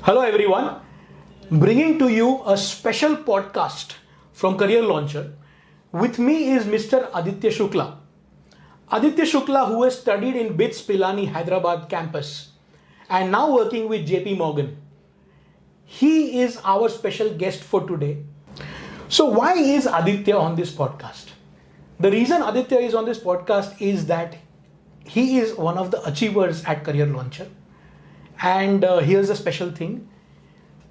Hello everyone, bringing to you a special podcast from Career Launcher. With me is Mr. Aditya Shukla. Aditya Shukla, who has studied in BITS Pilani Hyderabad campus and now working with JP Morgan. He is our special guest for today. So why is Aditya on this podcast? The reason Aditya is on this podcast is that he is one of the achievers at Career Launcher. And here's a special thing.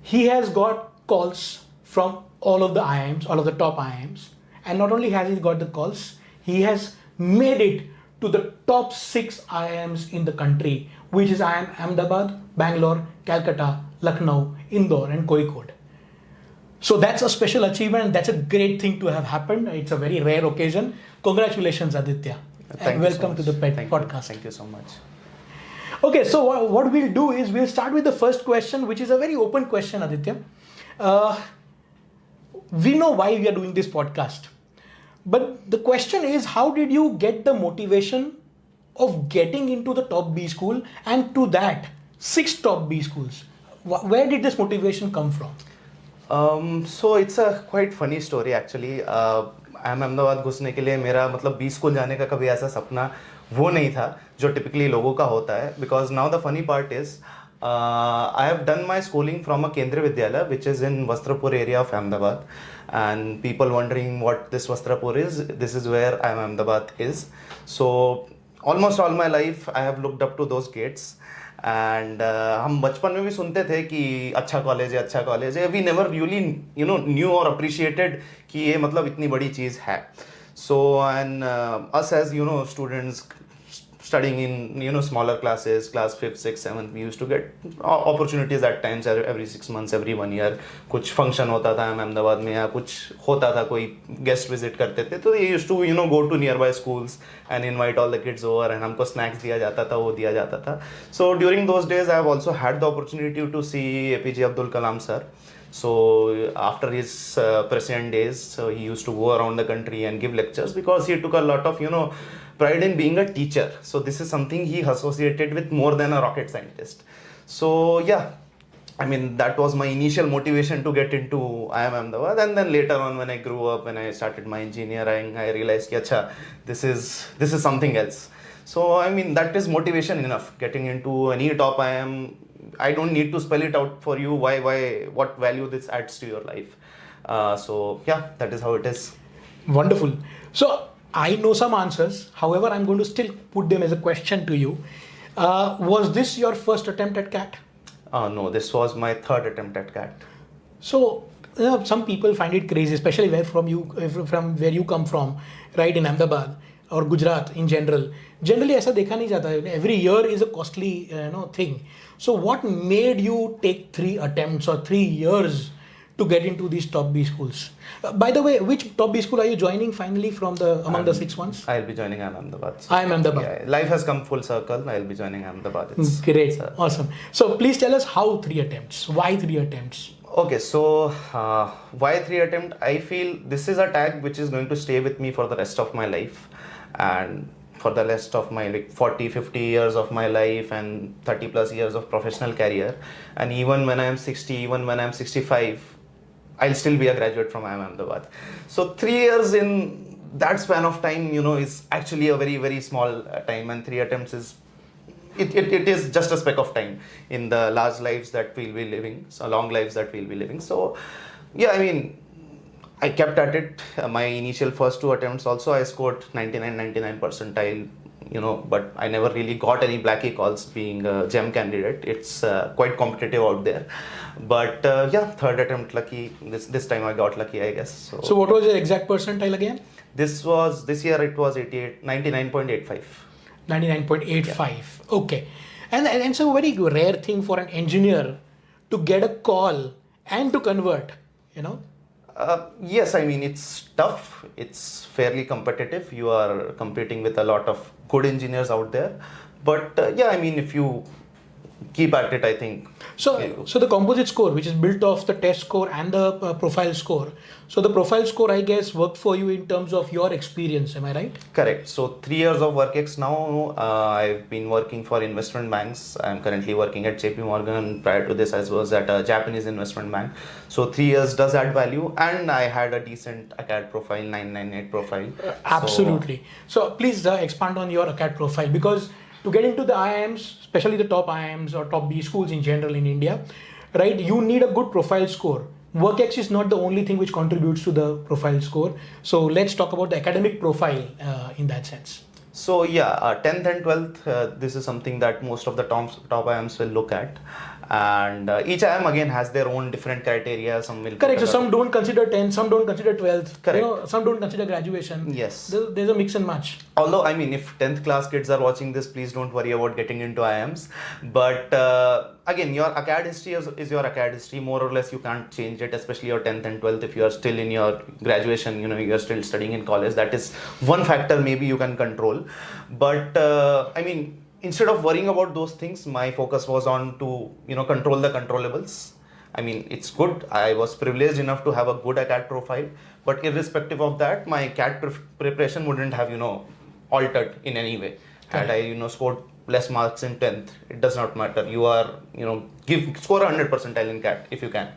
He has got calls from all of the IIMs, all of the top IIMs. And not only has he got the calls, he has made it to the top 6 IIMs in the country, which is IIM Ahmedabad, Bangalore, Calcutta, Lucknow, Indore, and Kozhikode. So that's a special achievement. That's a great thing to have happened. It's a very rare occasion. Congratulations, Aditya. And welcome to the podcast. Thank you so much. Okay, so what we'll do is we'll start with the first question, which is a very open question, Aditya. We know why we are doing this podcast. But the question is, how did you get the motivation of getting into the top B school and to that 6 top B schools? Where did this motivation come from? So it's a quite funny story actually. IIM Ahmedabad घुसने के लिए मेरा मतलब B school जाने का कभी ऐसा सपना वो नहीं था जो टिपिकली लोगों का होता है. Because now the funny part is I have done my schooling from a केंद्रीय विद्यालय which is in Vastrapur area of Ahmedabad. And people wondering what this Vastrapur is, this is where IIM Ahmedabad is. So almost all my life I have looked up to those gates. And हम बचपन में भी सुनते थे कि अच्छा college है, अच्छा कॉलेज है. We never really knew or appreciated कि ये मतलब इतनी बड़ी चीज़ है. So and us as students studying in smaller classes, class 5th, 6th, 7th, we used to get opportunities at times every 6 months, every 1 year. कुछ function होता था अहमदाबाद में या कुछ होता था, कोई गेस्ट विजिट करते थे, तो they used to go to nearby schools and invite all the kids over and हमको snacks दिया जाता था, वो दिया जाता था. So during those days I have also had the opportunity to see APJ Abdul Kalam sir. So after his president days, so he used to go around the country and give lectures because he took a lot of pride in being a teacher. So this is something he associated with more than a rocket scientist. So yeah, I mean that was my initial motivation to get into IIM Ahmedabad. And then later on when I grew up, when I started my engineering, I realized that acha, this is something else. So I mean that is motivation enough. Getting into any top IIM, I don't need to spell it out for you why what value this adds to your life. So yeah, that is how it is. Wonderful. So I know some answers. However, I'm going to still put them as a question to you. Was this your first attempt at CAT? No, this was my 3rd attempt at CAT. So some people find it crazy, especially from where you come from, right, in Ahmedabad or Gujarat in general. Generally, ऐसा देखा नहीं जाता है. Every year is a costly thing. So what made you take 3 attempts or 3 years to get into these top B schools? By the way, which top B school are you joining finally from among the 6 ones? I'll be joining IIM Ahmedabad. IIM Ahmedabad. Yeah, life has come full circle. I'll be joining Ahmedabad. Great. Awesome. So please tell us how 3 attempts? Why 3 attempts? Okay, so why 3 attempt? I feel this is a tag which is going to stay with me for the rest of my life. And for the rest of my 40, 50 years of my life and 30 plus years of professional career. And even when I am 60, even when I am 65, I'll still be a graduate from IIM Ahmedabad. So 3 years in that span of time, is actually a very, very small time, and 3 attempts is, it is just a speck of time in the large lives that we'll be living, so long lives that we'll be living. So yeah, I mean, I kept at it. My initial first 2 attempts also, I scored 99 percentile, but I never really got any blackie calls being a GEM candidate. It's quite competitive out there. But yeah, 3rd attempt lucky. This time I got lucky, I guess. So what was your exact percentile again? This year it was 99.85. 99.85. Okay. And it's a very rare thing for an engineer to get a call and to convert, Yes, I mean, it's tough. It's fairly competitive. You are competing with a lot of good engineers out there. But yeah, I mean, if you keep at it, I think. So the composite score, which is built off the test score and the profile score. So the profile score, I guess, worked for you in terms of your experience. Am I right? Correct. So 3 years of WorkX now. I've been working for investment banks. I'm currently working at JP Morgan. Prior to this, I was at a Japanese investment bank. So 3 years does add value, and I had a decent ACAD profile, 998 profile. Absolutely. So please expand on your ACAD profile, because to get into the IIMs, especially the top IIMs or top B schools in general in India, right, you need a good profile score. WorkX is not the only thing which contributes to the profile score. So let's talk about the academic profile in that sense. So yeah, 10th and 12th, this is something that most of the top IIMs will look at, and each IIM again has their own different criteria. Some will Correct. So some don't consider 10th, some don't consider 12th. Correct. You know, some don't consider graduation. Yes. There's a mix and match. Although, I mean, if 10th class kids are watching this, please don't worry about getting into IIMs. But again, your ACAD history is your ACAD history. More or less, you can't change it, especially your 10th and 12th. If you are still in your graduation, you know, you are still studying in college. That is one factor maybe you can control. But I mean, instead of worrying about those things, my focus was on to, you know, control the controllables. I mean, it's good. I was privileged enough to have a good ACAD profile, but irrespective of that, my CAT preparation wouldn't have, you know, altered in any way. Had I, you know, scored less marks in 10th, it does not matter. You are, you know, score 100 percentile in CAT if you can.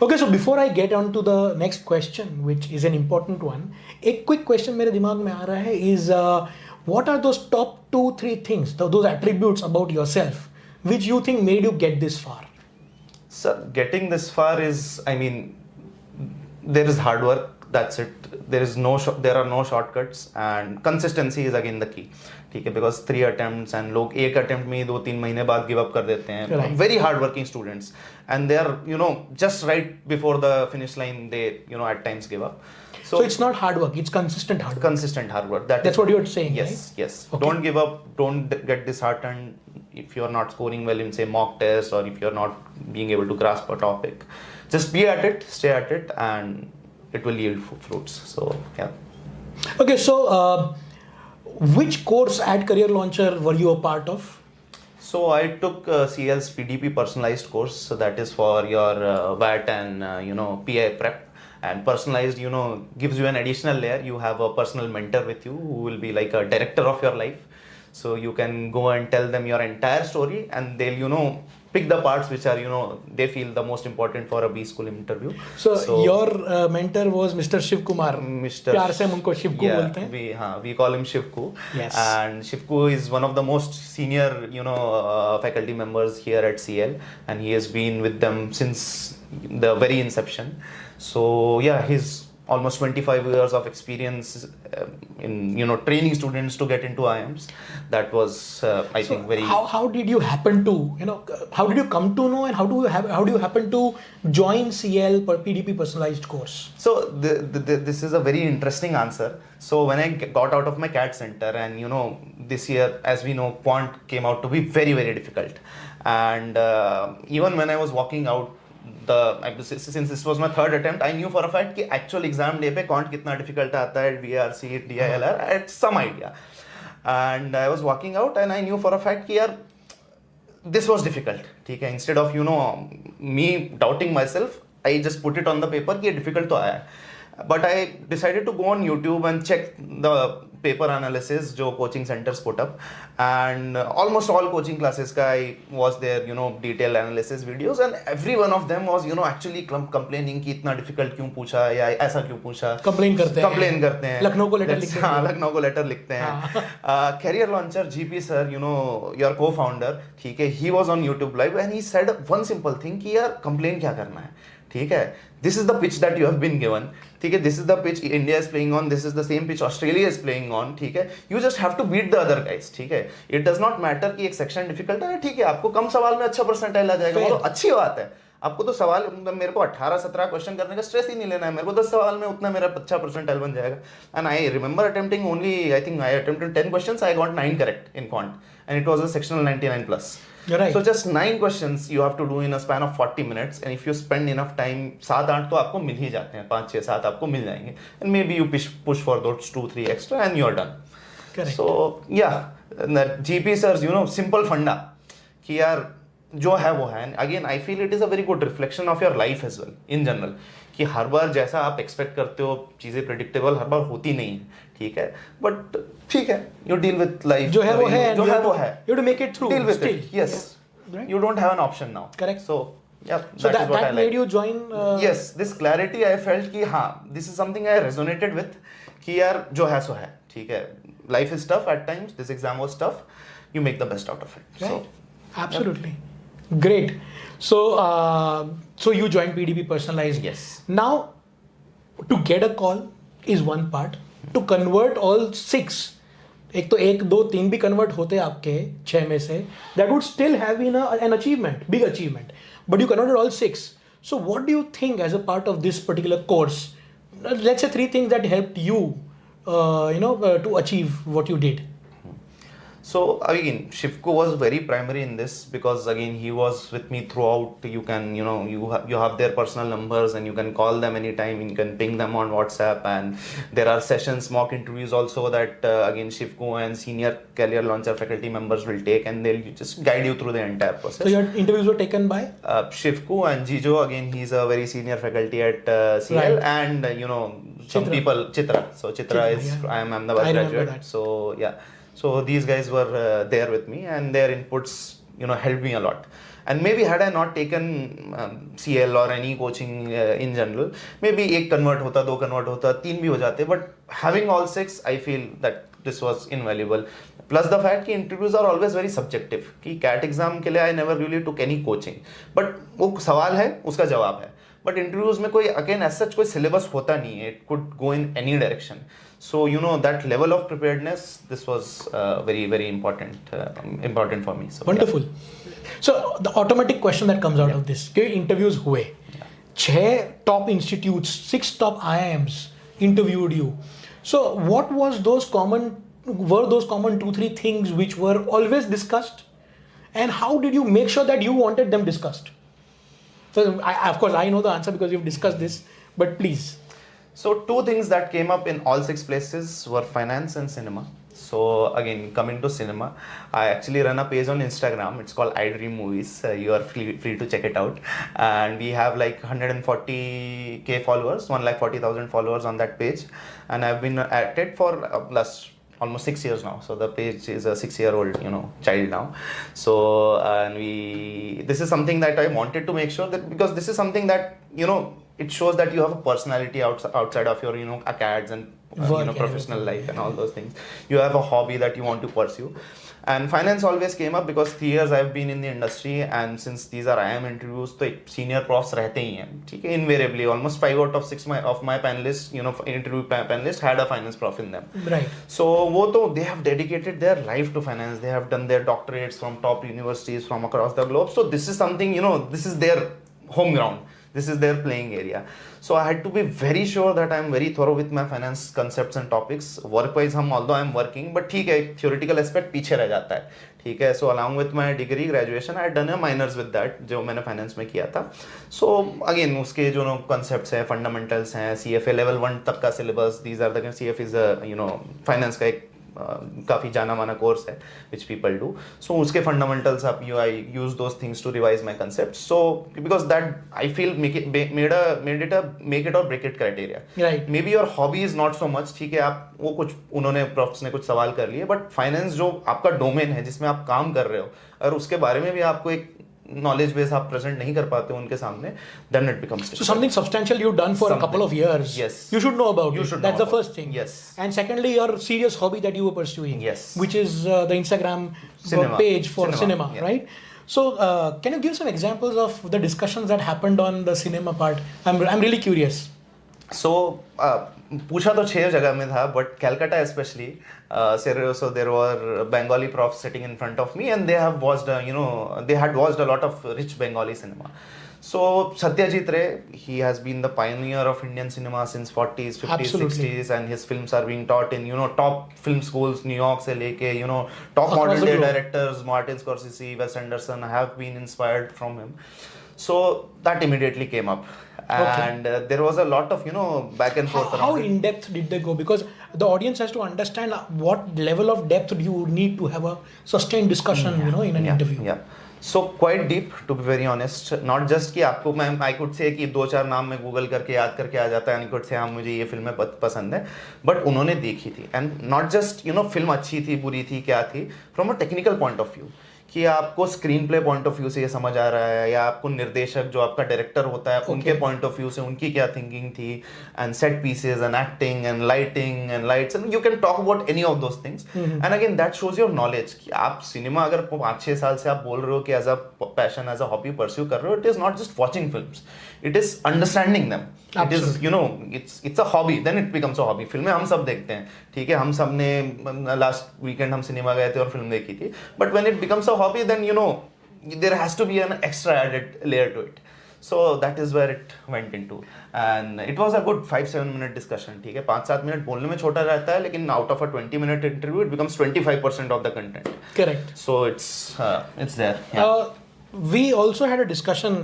Okay, so before I get on to the next question, which is an important one, a quick question मेरे दिमाग में आ रहा है is what are those top 2-3 things, those attributes about yourself which you think made you get this far? So getting this far is, I mean, there is hard work. That's it. There are no shortcuts, and consistency is again the key. ठीक है, because 3 attempts and लोग एक attempt में 2-3 महीने बाद give up कर देते हैं. Right. Very hard working students, and they are, you know, just right before the finish line, they, you know, at times give up. So it's not hard work, it's consistent hard work. Consistent hard work. That's what you're saying, yes, right? Yes. Okay. Don't give up. Don't get disheartened if you're not scoring well in, say, mock tests, or if you're not being able to grasp a topic. Just be at it, stay at it, and it will yield fruits. So yeah. Okay, so which course at Career Launcher were you a part of? So I took CL's PDP personalized course. So that is for your VAT and you know, PI prep. And personalized, you know, gives you an additional layer. You have a personal mentor with you who will be like a director of your life. So you can go and tell them your entire story, and they'll, you know, pick the parts which are, you know, they feel the most important for a B school interview. So your mentor was Mr. Shiv Kumar. Mr. प्यार से हम उनको शिवकू बोलते हैं. We call him Shivku. Yes. And Shivku is one of the most senior, you know, faculty members here at CL, and he has been with them since the very inception. So yeah, he's almost 25 years of experience in, you know, training students to get into IIMs. That was I think very. How did you happen to, you know, how did you come to know, and how do you happen to join CL per PDP personalized course? So this is a very interesting answer. So when I got out of my CAT center, and you know, this year, as we know, quant came out to be very, very difficult, and even when I was walking out, since this was my third attempt, I knew for a fact कि actual exam day पे quant कितना difficult आता है, VRC, DILR, I had some idea. And I was walking out, and I knew for a fact कि यार this was difficult. ठीक है, instead of, you know, me doubting myself, I just put it on the paper कि ये difficult तो आया है. But I decided to go on YouTube and check the paper analysis जो coaching centers put up, and almost all coaching classes का I was there, you know, detailed analysis videos, and every one of them was, you know, actually complaining कि इतना difficult क्यों पूछा, या ऐसा क्यों पूछा. Complain करते हैं. लखनऊ को लेटर लिखते हैं. हाँ, लखनऊ को लेटर लिखते हैं. Career Launcher GP sir, you know, your co-founder, ठीक है, he was on YouTube live, and he said one simple thing कि यार complain क्या करना है, ठीक है, this is the pitch that you have been given, ठीक है, this is the pitch India is playing on, this is the same pitch Australia is playing on, ठीक है, you just have to beat the other guys, ठीक है, it does not matter कि एक section difficult है, ठीक है, आपको कम सवाल में अच्छा परसेंटाइल आ जाएगा, वो तो अच्छी बात है. आपको तो सवाल, मेरे को 18-17 क्वेश्चन करने का स्ट्रेस ही नहीं लेना है, मेरे को 10 सवाल में उतना मेरा अच्छा परसेंटाइल बन जाएगा. And I remember attempting only, I think I attempted 10 questions, I got 9 correct in quant, and it was a sectional 99 plus. You're right. So just 9 questions you have to do in a span of 40 minutes, and if you spend enough time, 7-8 तो आपको मिल ही जाते हैं, 5-6-7 आपको मिल जाएंगे, and maybe you push for those 2-3 extra and you're done. Correct. So yeah, that GP sirs, you know, simple funda कि यार जो है वो है. Again I feel it is a very good reflection of your life as well in general, कि हर बार जैसा आप एक्सपेक्ट करते हो चीज़ें प्रिडिक्टेबल हर बार होती नहीं है, ठीक है, बट ठीक है, यू डील विद लाइफ. जो है वो है, जो है वो है, you have to make it through. deal with still. it. Yes, Right. you don't have an option now. Correct. So yeah, So that is what I made like. you join. Yes, this clarity I felt कि हाँ, this is something I resonated with, कि यार जो है सो है, ठीक है. Life is tough at times. This exam was tough. You make the best out of it. Right. So Absolutely. Great. So so you joined PDP Personalized. yes. Now, to get a call is one part. To convert all 6, एक तो 1, 2, 3 भी convert होते आपके 6 में से, that would still have been an achievement, big achievement. But you converted all 6. So what do you think as a part of this particular course? Let's say 3 things that helped you, to achieve what you did. So again, Shivku was very primary in this because again he was with me throughout. You can, you have their personal numbers and you can call them anytime. You can ping them on WhatsApp, and there are sessions, mock interviews also that again Shivku and senior career launcher faculty members will take, and they'll just guide you through the entire process. So your interviews were taken by? Shivku and Jijo, again he's a very senior faculty at CL, Right. and some Chitra. people, Chitra. So Chitra is, yeah. I am Ahmedabad I remember graduate. that. So yeah. So these guys were there with me, and their inputs, helped me a lot. And maybe had I not taken CL or any coaching in general, maybe 1 convert hota, 2 convert hota, 3 bhi ho jate. But having all 6, I feel that this was invaluable. Plus the fact कि interviews are always very subjective. कि CAT exam के लिए I never really took any coaching. But वो सवाल है, उसका जवाब है. But interviews में कोई again as such कोई syllabus होता नहीं है. It could go in any direction. So that level of preparedness, this was very very important for me. So Wonderful. So the automatic question that comes out of this, कि interviews हुए, 6 top institutes, 6 top IIMs interviewed you. So what was were those common 2-3 things which were always discussed, and how did you make sure that you wanted them discussed? So of course I know the answer because you've discussed this, but please. So 2 things that came up in all 6 places were finance and cinema. So again, coming to cinema, I actually run a page on Instagram. It's called I Dream Movies. You are free to check it out. And we have like 140k followers, 140,000 followers on that page. And I've been at it for almost 6 years now. So the page is a 6-year-old, child now. So this is something that I wanted to make sure that, because this is something that, it shows that you have a personality outside of your, acads and professional life and all those things. You have a hobby that you want to pursue. And finance always came up because 3 years I've been in the industry, and since these are IIM interviews, तो एक senior profs रहते ही हैं, ठीक है, invariably almost 5 out of 6 of my panelists, interview panelists had a finance prof in them. Right. So वो तो they have dedicated their life to finance. They have done their doctorates from top universities from across the globe. So this is something, this is their home ground. This is their playing area. So I had to be very sure that I am very thorough with my finance concepts and topics. Work-wise, although I am working, but ठीक है, theoretical aspect पीछे रह जाता है, ठीक है. So along with my degree graduation, I had done a minors with that, जो मैंने finance में किया था. So again, उसके जो concepts हैं, fundamentals हैं, CFA level 1 तक का syllabus. These are the CFA is a finance का एक काफ़ी जाना माना कोर्स है which people do. So उसके fundamentals I use those things to revise my concepts. So because that I feel made it a make it or break it criteria. Right. Maybe your hobby is not so much, ठीक है, आप वो कुछ उन्होंने profs ने कुछ सवाल कर लिए, but finance जो आपका domain है जिसमें आप काम कर रहे हो, और उसके बारे में भी आपको एक knowledge base आप present नहीं कर पाते हो उनके सामने, then it becomes difficult. So something substantial you've done for a couple of years. Yes. You should know about You it. should That's know the about first it. thing. Yes. And secondly, your serious hobby that you were pursuing. Yes. Which is the Instagram Cinema. page for cinema, yeah. right? So can you give some examples of the discussions that happened on the cinema part? I'm really curious. So पूछा तो 6 जगह में था, but Calcutta especially, so there were Bengali profs sitting in front of me, and they have watched, they had watched a lot of rich Bengali cinema. So Satyajit Ray, he has been the pioneer of Indian cinema since 40s, 50s, Absolutely. 60s, and his films are being taught in, top film schools, New York से लेके, top Across modern the day globe. directors, Martin Scorsese, Wes Anderson have been inspired from him. So that immediately came up. and there was a lot of back and forth How around it. in depth did they go? Because the audience has to understand what level of depth do you need to have a sustained discussion, in an interview. Yeah. So quite deep, to be very honest. Not just कि आपको मैं I could say कि 2-4 नाम मैं Google करके याद करके आ जाता है, and I could say हाँ मुझे ये फिल्में पसंद है, बट उन्होंने देखी थी, and not just फिल्म अच्छी थी बुरी थी क्या थी, from a technical point of view, कि आपको screen play point of view से ये समझ आ रहा है, या आपको निर्देशक जो आपका डायरेक्टर होता है उनके पॉइंट ऑफ व्यू से उनकी क्या थिंकिंग थी, and set pieces and acting and lighting and lights, and you can talk about any of those things, and again that shows your knowledge कि आप सिनेमा अगर 5-6 साल से आप बोल रहे हो कि as a passion as a hobby pursue कर रहे हो, it is not just watching films, it is understanding them. It is it's a hobby, then it becomes a hobby. फिल्में हम सब देखते हैं, ठीक है, हम सब ने लास्ट वीकेंड हम सिनेमा गए थे और फिल्म देखी थी, but when it becomes a hobby, then there has to be an extra added layer to it. So that is where it went into, and it was a good 5-7 minute discussion. ठीक है, 5-7 minute बोलने में छोटा रहता है, लेकिन out of a 20 minute interview it becomes 25% of the content. Correct. So it's there. Yeah. We also had a discussion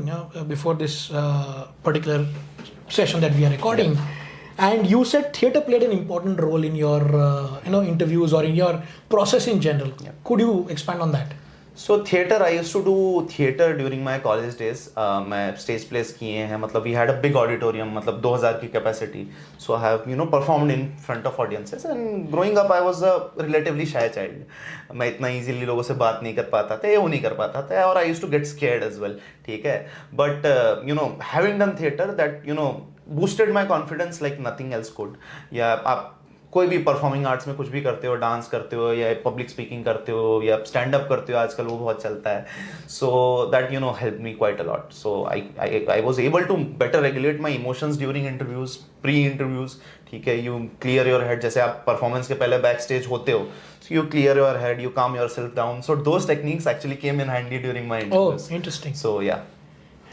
before this particular session that we are recording, and you said theatre played an important role in your interviews or in your process in general. Yeah. Could you expand on that? So theatre, I used to do theatre during my college days. मैं stage plays किए हैं, मतलब we had a big auditorium, मतलब 2000 की capacity. So I have performed in front of audiences, and growing up I was a relatively shy child. मैं इतना easily लोगों से बात नहीं कर पाता था, वो नहीं कर पाता था, और I used to get scared as well. ठीक है, but having done theatre, that boosted my confidence like nothing else could. या आप कोई भी परफॉर्मिंग आर्ट्स में कुछ भी करते हो, डांस करते हो या पब्लिक स्पीकिंग करते हो या स्टैंड अप करते हो, आजकल वो बहुत चलता है, so that help me quite a lot. So I was able to better regulate my emotions during interviews, pre interviews. ठीक है, यू क्लियर योर हेड, जैसे आप परफॉर्मेंस के पहले बैक स्टेज होते हो, so you clear your head, you calm yourself down. So those techniques actually came in handy during my interviews. Oh, interesting. So yeah.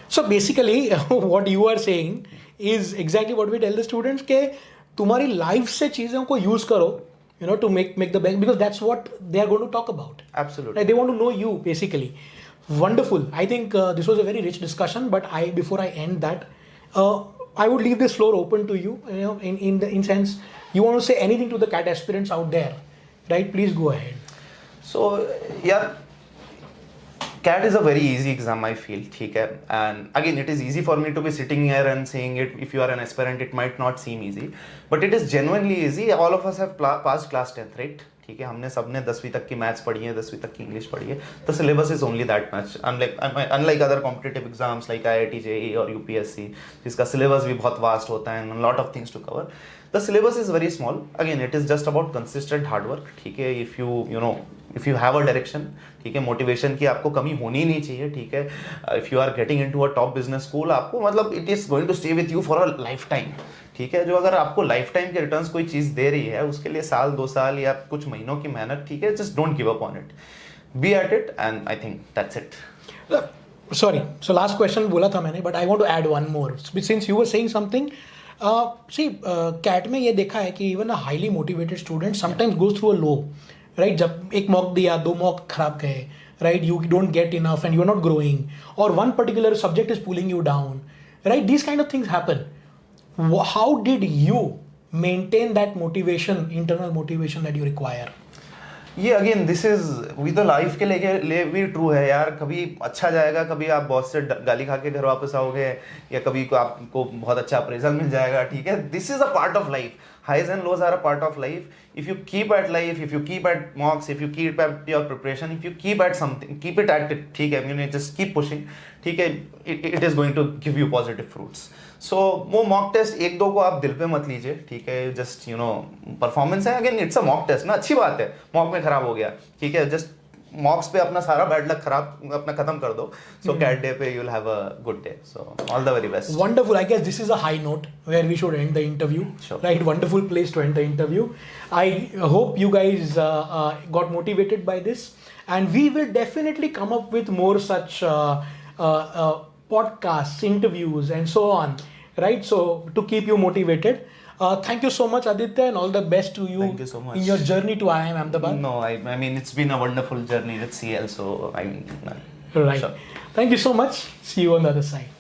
So basically what you are saying is exactly what we tell the students के तुम्हारी life से चीज़ों को use करो, to make the best, because that's what they are going to talk about. Absolutely. Like, they want to know you basically. Wonderful. I think this was a very rich discussion, but before I end that, I would leave this floor open to you, in sense you want to say anything to the CAT aspirants out there, right? Please go ahead. So yeah, CAT is a very easy exam, I feel. ठीक है, and again it is easy for me to be sitting here and saying it. If you are an aspirant, it might not seem easy, but it is genuinely easy. All of us have passed class 10th, right? ठीक है, हमने सबने 10वीं तक की maths पढ़ी है, 10वीं तक की इंग्लिश पढ़ी है. The syllabus is only that much. Unlike other competitive exams like IIT, JEE or UPSC, जिसका syllabus भी बहुत vast होता है and a lot of things to cover. The syllabus is very small. Again, it is just about consistent hard work. ठीक है, if you have a direction, ठीक है, motivation की आपको कमी होनी नहीं चाहिए. ठीक है, if you are getting into a top business school, आपको मतलब it is going to stay with you for a lifetime. ठीक है, जो अगर आपको लाइफ टाइम के रिटर्न्स कोई चीज़ दे रही है, उसके लिए 1-2 साल या कुछ महीनों की मेहनत, ठीक है, just don't give up on it, be at it, and I think that's it. Sorry, so last question बोला था मैंने, but I want to add one more. Since you were saying something, CAT में ये देखा है कि even a highly motivated student sometimes goes through a low, right? जब एक मॉक दिया, 2 मॉक खराब गए, right? You don't get enough and you are not growing, or one particular subject is pulling you down, right? These kind of things happen. How did you maintain that motivation, internal motivation that you require? ये again this is with the life के लिए भी true है यार. कभी अच्छा जाएगा, कभी आप बॉस से गाली खा के घर वापस आओगे, या कभी आपको बहुत अच्छा अप्रेजल मिल जाएगा. ठीक है, this is a part of life. Highs and lows are a part of life. If you keep at life, if you keep at mocks, if you keep at your preparation, if you keep at something, keep it at it, ठीक है, just keep pushing, ठीक है, it is going to give you positive fruits. So वो mock test 1-2 को आप दिल पे मत लीजिए, ठीक है, just performance है, again it's a mock test ना, अच्छी बात है, mock में खराब हो गया, ठीक है, just मॉक्स पे अपना सारा बैड लक खराब अपना खत्म कर दो, सो कैट डे पे you will have a good day. So all the very best. Wonderful. I guess this is a high note where we should end the interview. Sure. Right, wonderful place to end the interview. I hope you guys got motivated by this, and we will definitely come up with more such podcasts, interviews, and so on. Right, so to keep you motivated. Thank you so much, Aditya, and all the best to you. Thank you so much. In your journey to IIM Ahmedabad. No, I mean it's been a wonderful journey with CL, so I mean right. Sure. Thank you so much. See you on the other side.